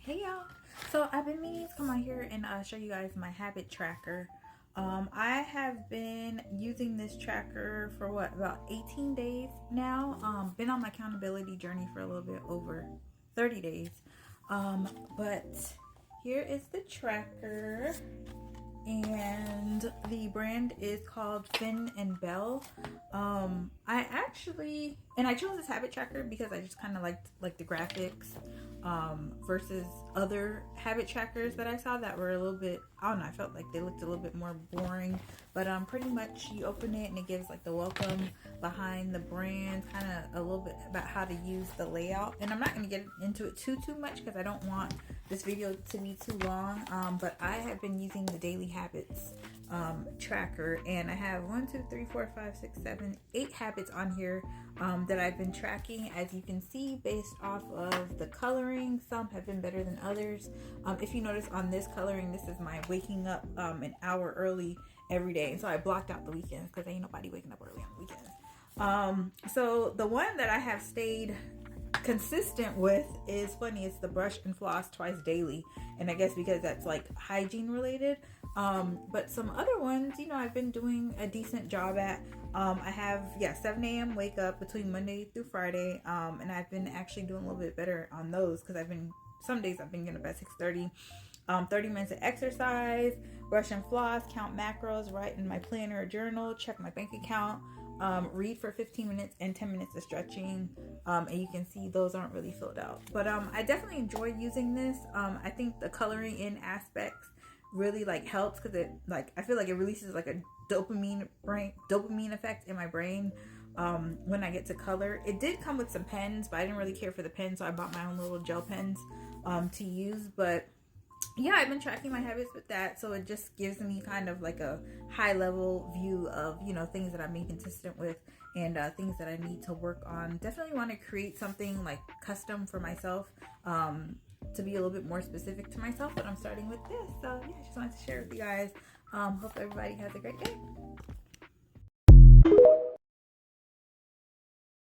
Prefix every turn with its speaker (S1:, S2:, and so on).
S1: Hey y'all. So I've been meaning to come on here and show you guys my habit tracker. I have been using this tracker for what, about 18 days now. Been on my accountability journey for a little bit over 30 days. But here is the tracker, and the brand is called Finn and Bell. I chose this habit tracker because I just kind of liked the graphics versus other habit trackers that I saw that were a little bit, I don't know, I felt like they looked a little bit more boring. But pretty much you open it and it gives like the welcome behind the brand, kind of a little bit about how to use the layout. And I'm not going to get into it too much because I don't want this video to be too long. But I have been using the daily habits tracker, and I have 8 habits on here that I've been tracking. As you can see, based off of the coloring, some have been better than others. If you notice on this coloring, this is my waking up an hour early every day, and so I blocked out the weekends because ain't nobody waking up early on the weekends. So the one that I have stayed consistent with is funny. It's the brush and floss twice daily, and I guess because that's like hygiene related. But some other ones, I've been doing a decent job at. I have 7 a.m. wake up between Monday through Friday, and I've been actually doing a little bit better on those because some days I've been getting up at 6:30. 30 minutes of exercise, brush and floss, count macros, write in my planner or journal, check my bank account, read for 15 minutes, and 10 minutes of stretching. And you can see those aren't really filled out. But I definitely enjoy using this. I think the coloring in aspects really helps because it I feel like it releases like a dopamine effect in my brain when I get to color. It did come with some pens, but I didn't really care for the pens, so I bought my own little gel pens to use. But yeah, I've been tracking my habits with that, so it just gives me kind of like a high level view of things that I'm being consistent with, and things that I need to work on. Definitely want to create something like custom for myself, to be a little bit more specific to myself, but I'm starting with this. So yeah, I just wanted to share with you guys. Hope everybody has a great day.